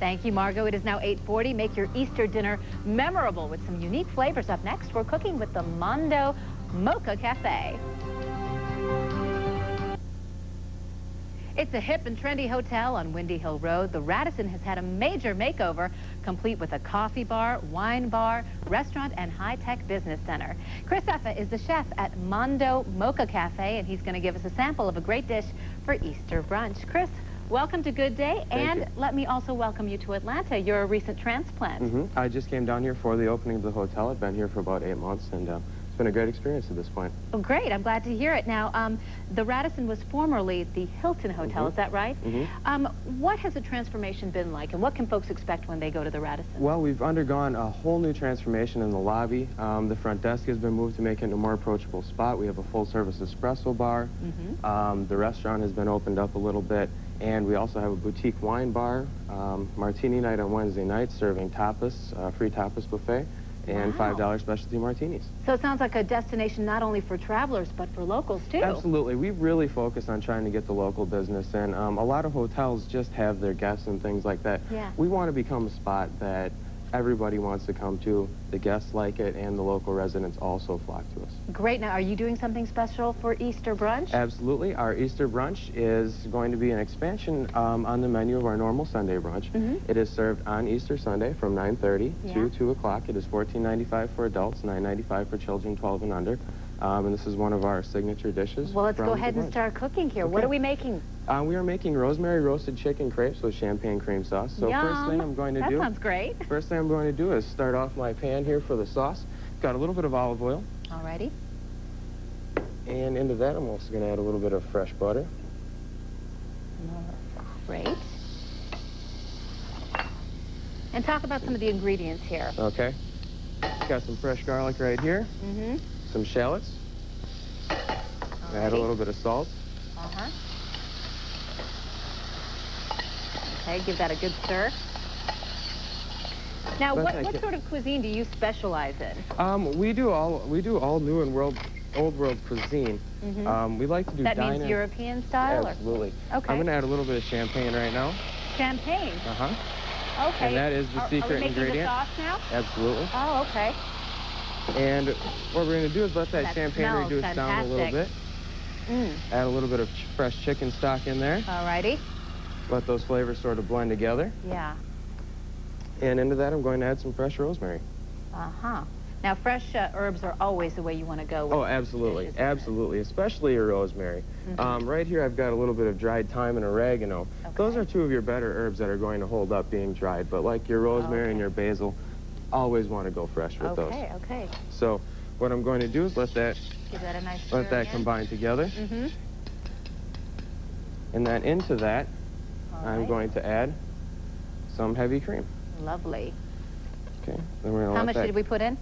Thank you, Margot. It is now 8:40. Make your Easter dinner memorable with some unique flavors. Up next, we're cooking with the Mondo Mocha Cafe. It's a hip and trendy hotel on Windy Hill Road. The Radisson has had a major makeover, complete with a coffee bar, wine bar, restaurant, and high-tech business center. Chris Effa is the chef at Mondo Mocha Cafe, and he's going to give us a sample of a great dish for Easter brunch. Chris, welcome to Good Day, and let me also welcome you to Atlanta. You're a recent transplant. I just came down here for the opening of the hotel. I've been here for about 8 months, and it's been a great experience at this point. Oh, great. I'm glad to hear it. Now, the Radisson was formerly the Hilton Hotel, is that right? What has the transformation been like, and what can folks expect when they go to the Radisson? Well, we've undergone a whole new transformation in the lobby. The front desk has been moved to make it a more approachable spot. We have a full-service espresso bar. The restaurant has been opened up a little bit, and we also have a boutique wine bar, martini night on Wednesday nights, serving tapas, free tapas buffet, and $5 specialty martinis. So it sounds like a destination not only for travelers, but for locals, too. Absolutely. We really focus on trying to get the local business in. A lot of hotels just have their guests and things like that. We want to become a spot that everybody wants to come to. The guests like it, and the local residents also flock to us. Great. Now, are you doing something special for Easter brunch? Absolutely. Our Easter brunch is going to be an expansion on the menu of our normal Sunday brunch. It is served on Easter Sunday from 9:30 to 2 o'clock. It is $14.95 for adults, $9.95 for children 12 and under. And this is one of our signature dishes. Well, let's go ahead and start cooking here. What are we making? We are making rosemary roasted chicken crepes with champagne cream sauce. So first thing I'm going to do... That sounds great. First thing I'm going to do is start off my pan here for the sauce. Got a little bit of olive oil. Alrighty. And into that, I'm also going to add a little bit of fresh butter. Great. And talk about some of the ingredients here. Okay. Got some fresh garlic right here. Some shallots. Add a little bit of salt. Okay, give that a good stir. Now, what sort of cuisine do you specialize in? We do all new and old world cuisine. We like to do that means European style? Absolutely. Okay. I'm going to add a little bit of champagne right now. Champagne? Okay. And that is the secret ingredient. Are we making the sauce now? Absolutely. Oh, okay. And what we're going to do is let that champagne reduce down a little bit. Add a little bit of fresh chicken stock in there. Alrighty. Let those flavors sort of blend together. Yeah. And into that, I'm going to add some fresh rosemary. Now, fresh herbs are always the way you want to go with absolutely. dishes, Absolutely, especially your rosemary. Right here, I've got a little bit of dried thyme and oregano. Those are two of your better herbs that are going to hold up being dried. But like your rosemary and your basil, always want to go fresh with those. Okay. So what I'm going to do is let that combine together. And then into that, I'm going to add some heavy cream. Lovely. Okay. Then we're going to How much did we put in?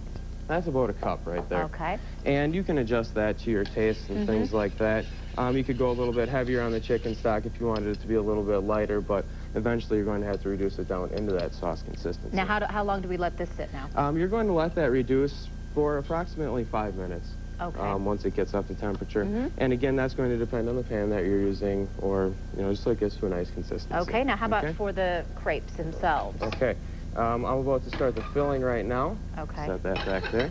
That's about a cup right there. Okay. And you can adjust that to your taste and things like that. You could go a little bit heavier on the chicken stock if you wanted it to be a little bit lighter, but eventually you're going to have to reduce it down into that sauce consistency. Now, how long do we let this sit now? You're going to let that reduce for approximately 5 minutes. Okay. Once it gets up to temperature. And again, that's going to depend on the pan that you're using, or, just so it gets to a nice consistency. Okay, now how about for the crepes themselves? Okay. I'm about to start the filling right now. Okay. Set that back there.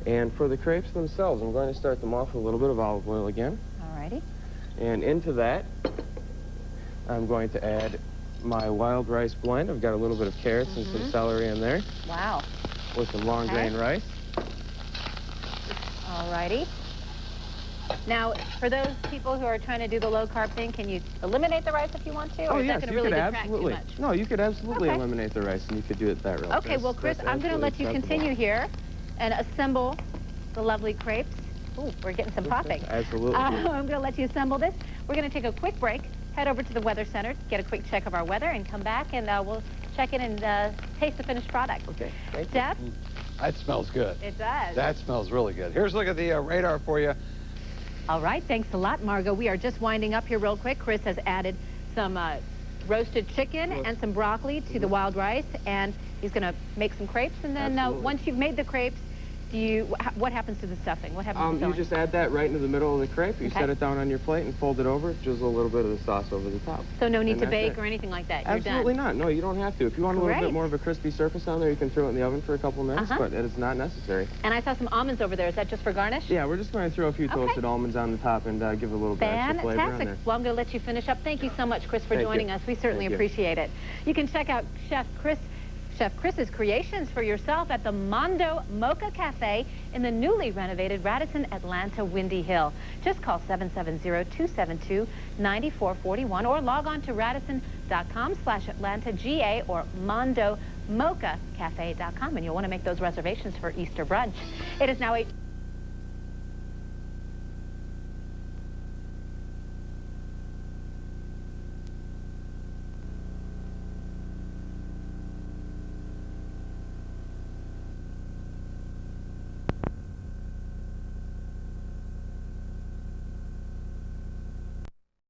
And for the crepes themselves, I'm going to start them off with a little bit of olive oil again. Alrighty. And into that, I'm going to add my wild rice blend. I've got a little bit of carrots and some celery in there. Wow. With some long grain rice. Alrighty. Now, for those people who are trying to do the low-carb thing, can you eliminate the rice if you want to? Or is that going to really detract too much? No, you could absolutely eliminate the rice, and you could do it that way. Okay, well, Chris, I'm going to let you continue here and assemble the lovely crepes. Ooh, we're getting some popping. Absolutely. I'm going to let you assemble this. We're going to take a quick break, head over to the Weather Center, get a quick check of our weather, and come back, and we'll check in and taste the finished product. Okay, thank you. Jeff? That smells good. It does. That smells really good. Here's a look at the radar for you. All right, thanks a lot, Margot. We are just winding up here real quick. Chris has added some roasted chicken and some broccoli to the wild rice, and he's going to make some crepes. And then once you've made the crepes, what happens to the stuffing? What happens to the You filling? just add that right into the middle of the crepe. You Okay. set it down on your plate and fold it over. Drizzle a little bit of the sauce over the top. So no need And to that's bake it. or anything like that. You're Absolutely done. not. No, you don't have to. If you want a little Great. bit more of a crispy surface on there, you can throw it in the oven for a couple minutes, but it is not necessary. And I saw some almonds over there. Is that just for garnish? Yeah, we're just going to throw a few Okay. toasted almonds on the top and give it a little bit extra flavor on Fantastic. there. Well, I'm going to let you finish up. Thank you so much, Chris, for Thank joining you. us. We certainly Thank you. appreciate it. You can check out Chef Chris's creations for yourself at the Mondo Mocha Cafe in the newly renovated Radisson Atlanta Windy Hill. Just call 770-272-9441 or log on to radisson.com/AtlantaGA or mondomochacafe.com, and you'll want to make those reservations for Easter brunch. It is now 8.